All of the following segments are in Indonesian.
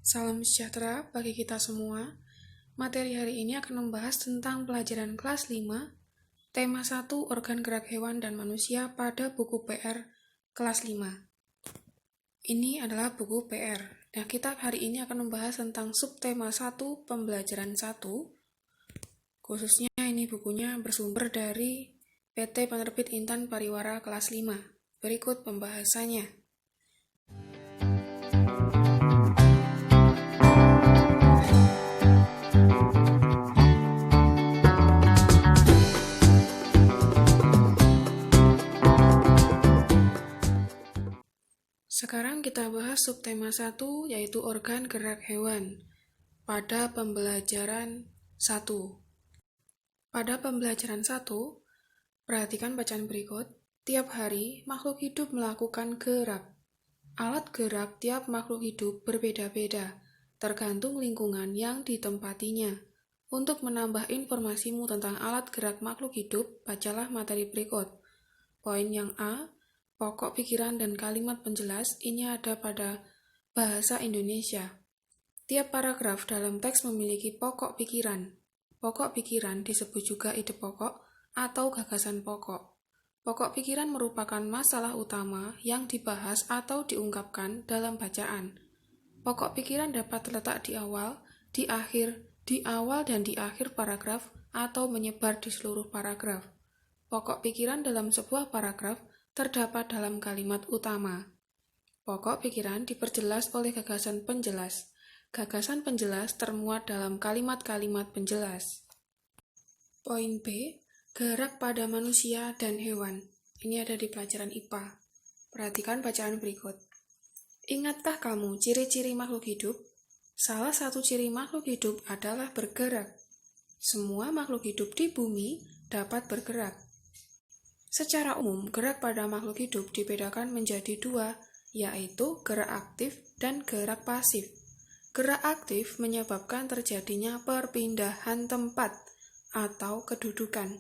Salam sejahtera bagi kita semua. Materi hari ini akan membahas tentang pelajaran kelas 5, tema 1 organ gerak hewan dan manusia pada buku PR kelas 5. Ini adalah buku PR. Nah, kita hari ini akan membahas tentang subtema 1 pembelajaran 1. Khususnya ini bukunya bersumber dari PT Penerbit Intan Pariwara kelas 5. Berikut pembahasannya. Sekarang kita bahas subtema 1, yaitu organ gerak hewan pada pembelajaran 1. Pada pembelajaran 1, perhatikan bacaan berikut. Tiap hari, makhluk hidup melakukan gerak. Alat gerak tiap makhluk hidup berbeda-beda, tergantung lingkungan yang ditempatinya. Untuk menambah informasimu tentang alat gerak makhluk hidup, bacalah materi berikut. Poin yang A, pokok pikiran dan kalimat penjelas ini ada pada bahasa Indonesia. Tiap paragraf dalam teks memiliki pokok pikiran. Pokok pikiran disebut juga ide pokok atau gagasan pokok. Pokok pikiran merupakan masalah utama yang dibahas atau diungkapkan dalam bacaan. Pokok pikiran dapat terletak di awal, di awal dan di akhir paragraf atau menyebar di seluruh paragraf. Pokok pikiran dalam sebuah paragraf terdapat dalam kalimat utama. Pokok pikiran diperjelas oleh gagasan penjelas. Gagasan penjelas termuat dalam kalimat-kalimat penjelas. Poin B, gerak pada manusia dan hewan. Ini ada di pelajaran IPA. Perhatikan bacaan berikut. Ingatkah kamu ciri-ciri makhluk hidup? Salah satu ciri makhluk hidup adalah bergerak. Semua makhluk hidup di bumi dapat bergerak. Secara umum, gerak pada makhluk hidup dibedakan menjadi dua, yaitu gerak aktif dan gerak pasif. Gerak aktif menyebabkan terjadinya perpindahan tempat atau kedudukan.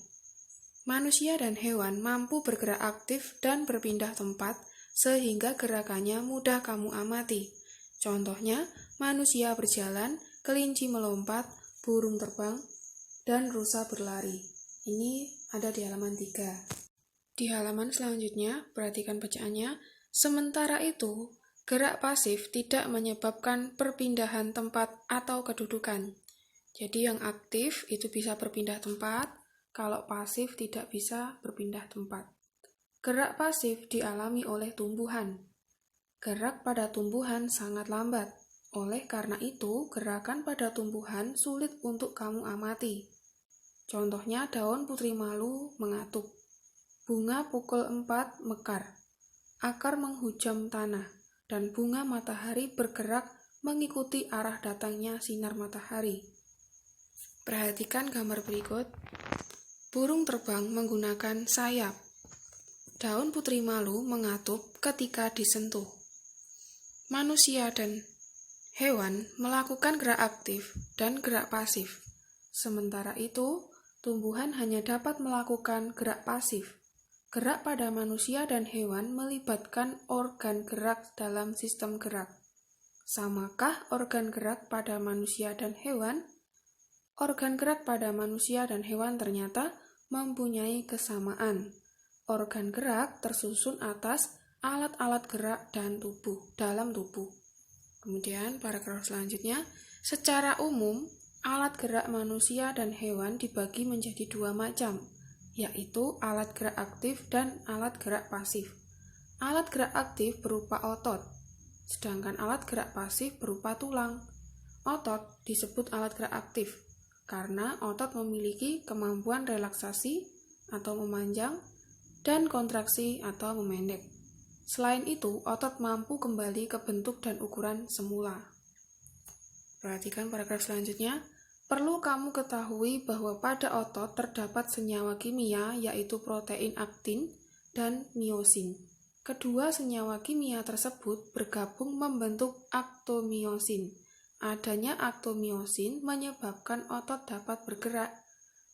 Manusia dan hewan mampu bergerak aktif dan berpindah tempat sehingga gerakannya mudah kamu amati. Contohnya, manusia berjalan, kelinci melompat, burung terbang, dan rusa berlari. Ini ada di halaman 3. Di halaman selanjutnya, perhatikan bacaannya. Sementara itu, gerak pasif tidak menyebabkan perpindahan tempat atau kedudukan. Jadi yang aktif itu bisa berpindah tempat, kalau pasif tidak bisa berpindah tempat. Gerak pasif dialami oleh tumbuhan. Gerak pada tumbuhan sangat lambat. Oleh karena itu, gerakan pada tumbuhan sulit untuk kamu amati. Contohnya daun putri malu mengatup. Bunga pukul 4 mekar, akar menghujam tanah, dan bunga matahari bergerak mengikuti arah datangnya sinar matahari. Perhatikan gambar berikut. Burung terbang menggunakan sayap. Daun putri malu mengatup ketika disentuh. Manusia dan hewan melakukan gerak aktif dan gerak pasif. Sementara itu, tumbuhan hanya dapat melakukan gerak pasif. Gerak pada manusia dan hewan melibatkan organ gerak dalam sistem gerak. Samakah organ gerak pada manusia dan hewan? Organ gerak pada manusia dan hewan ternyata mempunyai kesamaan. Organ gerak tersusun atas alat-alat gerak dan dalam tubuh. Kemudian paragraf selanjutnya, secara umum, alat gerak manusia dan hewan dibagi menjadi dua macam, yaitu alat gerak aktif dan alat gerak pasif. Alat gerak aktif berupa otot, sedangkan alat gerak pasif berupa tulang. Otot disebut alat gerak aktif karena otot memiliki kemampuan relaksasi atau memanjang dan kontraksi atau memendek. Selain itu, otot mampu kembali ke bentuk dan ukuran semula. Perhatikan paragraf selanjutnya. Perlu kamu ketahui bahwa pada otot terdapat senyawa kimia yaitu protein aktin dan miosin. Kedua senyawa kimia tersebut bergabung membentuk aktomiosin. Adanya aktomiosin menyebabkan otot dapat bergerak.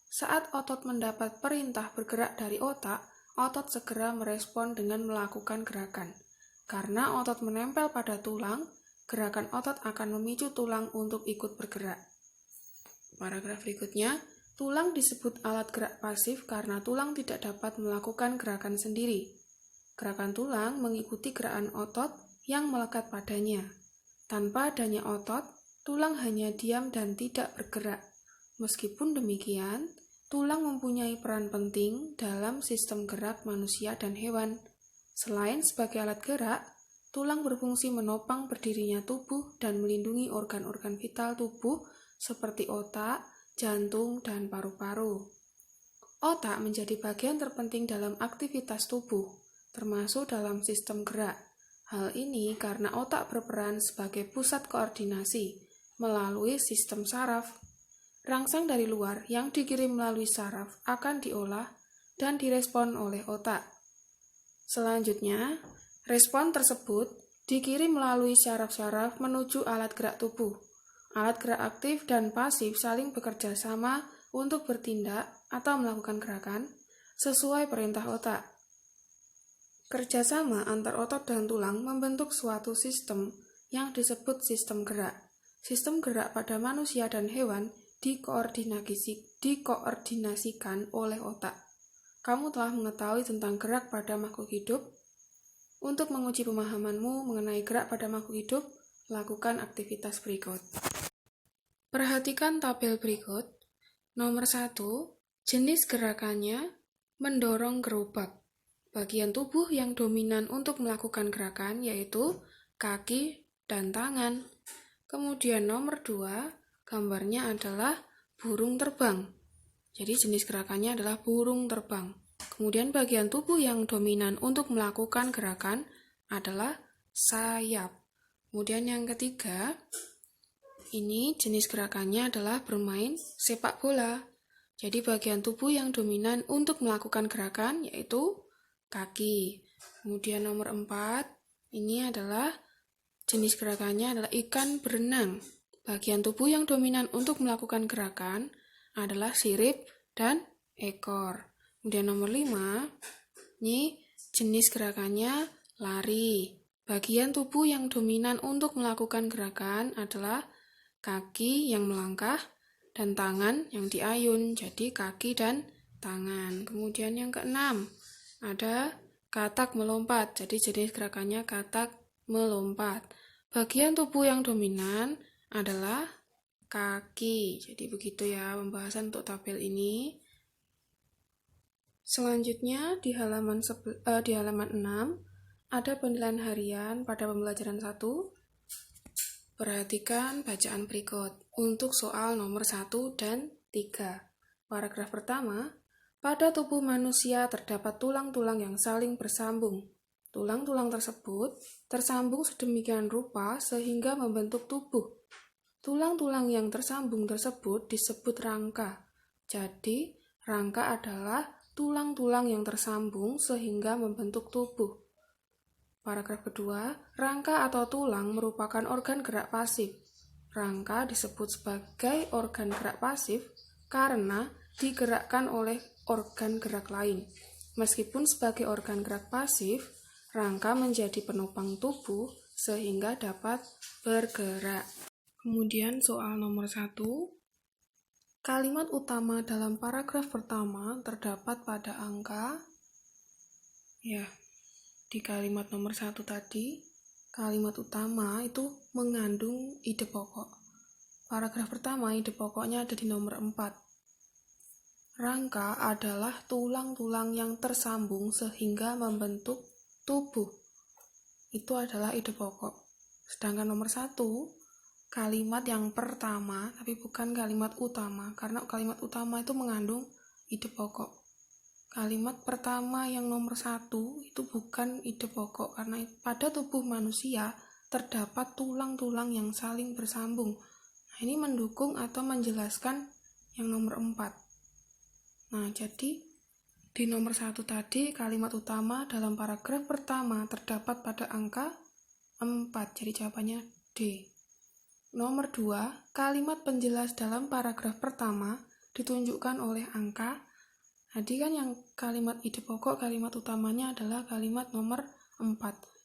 Saat otot mendapat perintah bergerak dari otak, otot segera merespon dengan melakukan gerakan. Karena otot menempel pada tulang, gerakan otot akan memicu tulang untuk ikut bergerak. Paragraf berikutnya, tulang disebut alat gerak pasif karena tulang tidak dapat melakukan gerakan sendiri. Gerakan tulang mengikuti gerakan otot yang melekat padanya. Tanpa adanya otot, tulang hanya diam dan tidak bergerak. Meskipun demikian, tulang mempunyai peran penting dalam sistem gerak manusia dan hewan. Selain sebagai alat gerak, tulang berfungsi menopang berdirinya tubuh dan melindungi organ-organ vital tubuh seperti otak, jantung, dan paru-paru. Otak menjadi bagian terpenting dalam aktivitas tubuh, termasuk dalam sistem gerak. Hal ini karena otak berperan sebagai pusat koordinasi melalui sistem saraf. Rangsang dari luar yang dikirim melalui saraf akan diolah dan direspon oleh otak. Selanjutnya, respon tersebut dikirim melalui syaraf-syaraf menuju alat gerak tubuh. Alat gerak aktif dan pasif saling bekerja sama untuk bertindak atau melakukan gerakan sesuai perintah otak. Kerjasama antar otot dan tulang membentuk suatu sistem yang disebut sistem gerak. Sistem gerak pada manusia dan hewan dikoordinasikan oleh otak. Kamu telah mengetahui tentang gerak pada makhluk hidup. Untuk menguji pemahamanmu mengenai gerak pada makhluk hidup, lakukan aktivitas berikut. Perhatikan tabel berikut. Nomor 1, jenis gerakannya mendorong gerobak. Bagian tubuh yang dominan untuk melakukan gerakan yaitu kaki dan tangan. Kemudian nomor 2, gambarnya adalah burung terbang. Jadi jenis gerakannya adalah burung terbang. Kemudian bagian tubuh yang dominan untuk melakukan gerakan adalah sayap. Kemudian yang ketiga, ini jenis gerakannya adalah bermain sepak bola. Jadi bagian tubuh yang dominan untuk melakukan gerakan yaitu kaki. Kemudian nomor 4, ini adalah jenis gerakannya adalah ikan berenang. Bagian tubuh yang dominan untuk melakukan gerakan adalah sirip dan ekor. Kemudian nomor 5, ini jenis gerakannya lari. Bagian tubuh yang dominan untuk melakukan gerakan adalah kaki yang melangkah dan tangan yang diayun, jadi kaki dan tangan. Kemudian yang keenam, ada katak melompat, jadi jenis gerakannya katak melompat. Bagian tubuh yang dominan adalah kaki. Jadi begitu ya pembahasan untuk tabel ini. Selanjutnya di halaman 6 ada penilaian harian pada pembelajaran 1. Perhatikan bacaan berikut untuk soal nomor 1 dan 3. Paragraf pertama, pada tubuh manusia terdapat tulang-tulang yang saling bersambung. Tulang-tulang tersebut tersambung sedemikian rupa sehingga membentuk tubuh. Tulang-tulang yang tersambung tersebut disebut rangka. Jadi, rangka adalah tulang-tulang yang tersambung sehingga membentuk tubuh. Paragraf kedua, rangka atau tulang merupakan organ gerak pasif. Rangka disebut sebagai organ gerak pasif karena digerakkan oleh organ gerak lain. Meskipun sebagai organ gerak pasif, rangka menjadi penopang tubuh sehingga dapat bergerak. Kemudian soal nomor 1, kalimat utama dalam paragraf pertama terdapat pada angka, di kalimat nomor 1 tadi, kalimat utama itu mengandung ide pokok. Paragraf pertama, ide pokoknya ada di nomor 4. Rangka adalah tulang-tulang yang tersambung sehingga membentuk tubuh. Itu adalah ide pokok. Sedangkan nomor 1, kalimat yang pertama, tapi bukan kalimat utama, karena kalimat utama itu mengandung ide pokok. Kalimat pertama yang nomor 1 itu bukan ide pokok, karena pada tubuh manusia terdapat tulang-tulang yang saling bersambung. Nah, ini mendukung atau menjelaskan yang nomor 4. Nah, jadi di nomor 1 tadi, kalimat utama dalam paragraf pertama terdapat pada angka 4, jadi jawabannya D. Nomor 2, kalimat penjelas dalam paragraf pertama ditunjukkan oleh angka. Tadi kan yang kalimat ide pokok, kalimat utamanya adalah kalimat nomor 4.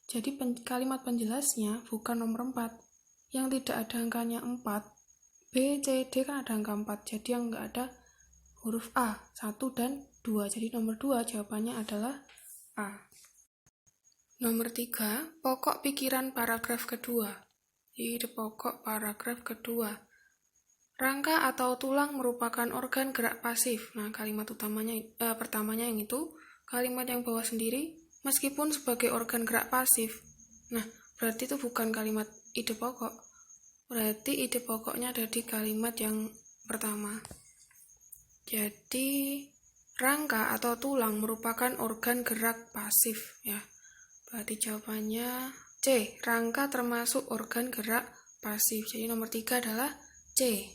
Jadi kalimat penjelasnya bukan nomor 4, yang tidak ada angkanya 4, B, C, D kan ada angka 4, jadi yang nggak ada huruf A, 1 dan 2. Jadi nomor 2 jawabannya adalah A. Nomor 3, pokok pikiran paragraf kedua. Jadi pokok paragraf kedua. Rangka atau tulang merupakan organ gerak pasif. Nah, kalimat utamanya pertamanya yang itu, kalimat yang bawah sendiri, meskipun sebagai organ gerak pasif. Nah, berarti itu bukan kalimat ide pokok. Berarti ide pokoknya ada di kalimat yang pertama. Jadi, rangka atau tulang merupakan organ gerak pasif, ya. Berarti jawabannya C. Rangka termasuk organ gerak pasif. Jadi nomor 3 adalah C.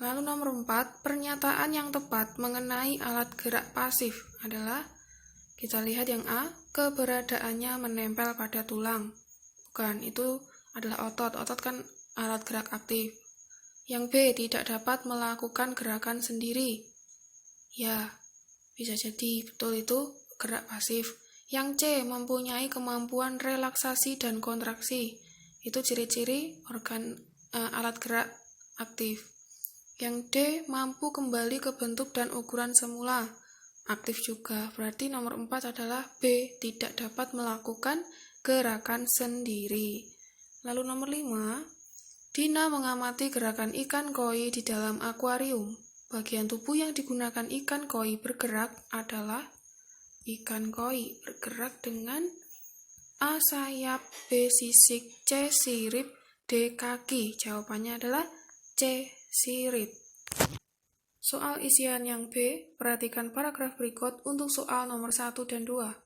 Lalu nomor 4, pernyataan yang tepat mengenai alat gerak pasif adalah, kita lihat yang A, keberadaannya menempel pada tulang. Bukan, itu adalah otot. Otot kan alat gerak aktif. Yang B, tidak dapat melakukan gerakan sendiri. Ya, bisa jadi betul itu gerak pasif. Yang C, mempunyai kemampuan relaksasi dan kontraksi. Itu ciri-ciri organ alat gerak aktif. Yang D, mampu kembali ke bentuk dan ukuran semula. Aktif juga. Berarti nomor 4 adalah B, tidak dapat melakukan gerakan sendiri. Lalu nomor 5, Dina mengamati gerakan ikan koi di dalam akuarium. Bagian tubuh yang digunakan ikan koi bergerak adalah ikan koi bergerak dengan A, sayap, B, sisik, C, sirip, D, kaki. Jawabannya adalah C, sirip. Soal isian yang B, perhatikan paragraf berikut untuk soal nomor 1 dan 2.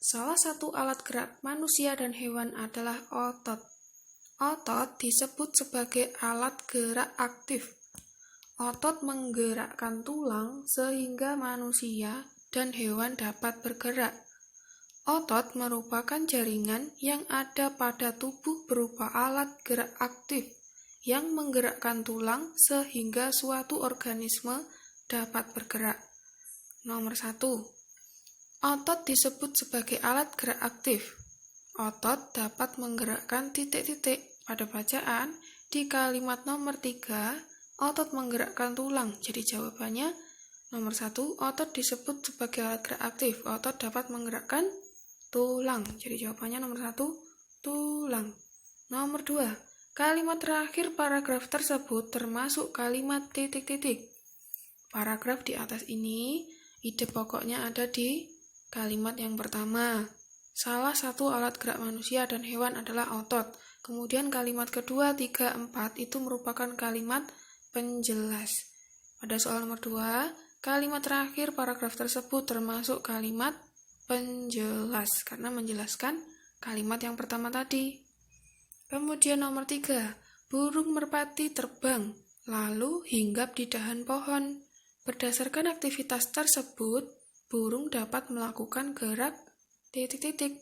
Salah satu alat gerak manusia dan hewan adalah otot. Otot disebut sebagai alat gerak aktif. Otot menggerakkan tulang sehingga manusia dan hewan dapat bergerak. Otot merupakan jaringan yang ada pada tubuh berupa alat gerak aktif yang menggerakkan tulang sehingga suatu organisme dapat bergerak. Nomor 1. Otot disebut sebagai alat gerak aktif. Otot dapat menggerakkan titik-titik. Pada bacaan, di kalimat nomor 3, otot menggerakkan tulang. Jadi jawabannya nomor 1, otot disebut sebagai alat gerak aktif. Otot dapat menggerakkan tulang. Jadi jawabannya nomor 1, tulang. Nomor 2, kalimat terakhir paragraf tersebut termasuk kalimat titik-titik. Paragraf di atas ini, ide pokoknya ada di kalimat yang pertama. Salah satu alat gerak manusia dan hewan adalah otot. Kemudian kalimat kedua, 3, 4 itu merupakan kalimat penjelas. Pada soal nomor 2, kalimat terakhir paragraf tersebut termasuk kalimat penjelas karena menjelaskan kalimat yang pertama tadi. Kemudian nomor 3, burung merpati terbang lalu hinggap di dahan pohon. Berdasarkan aktivitas tersebut, burung dapat melakukan gerak titik-titik.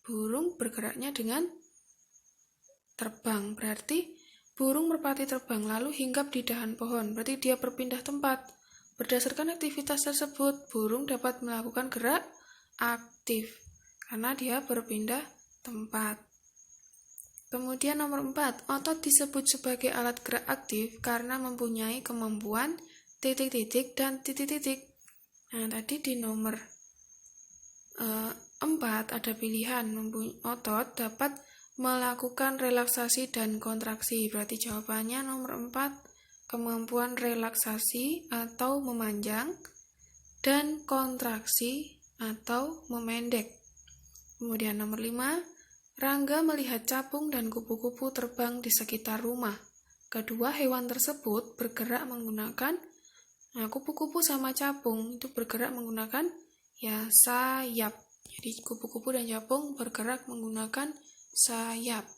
Burung bergeraknya dengan terbang, berarti burung merpati terbang lalu hinggap di dahan pohon, berarti dia berpindah tempat. Berdasarkan aktivitas tersebut, burung dapat melakukan gerak aktif karena dia berpindah tempat. Kemudian nomor 4, otot disebut sebagai alat gerak aktif karena mempunyai kemampuan titik-titik dan titik-titik. Nah, tadi di nomor 4 ada pilihan otot dapat melakukan relaksasi dan kontraksi. Berarti jawabannya nomor 4, kemampuan relaksasi atau memanjang dan kontraksi atau memendek. Kemudian nomor 5, Rangga melihat capung dan kupu-kupu terbang di sekitar rumah. Kedua hewan tersebut bergerak menggunakan, kupu-kupu sama capung itu bergerak menggunakan sayap. Jadi kupu-kupu dan capung bergerak menggunakan sayap.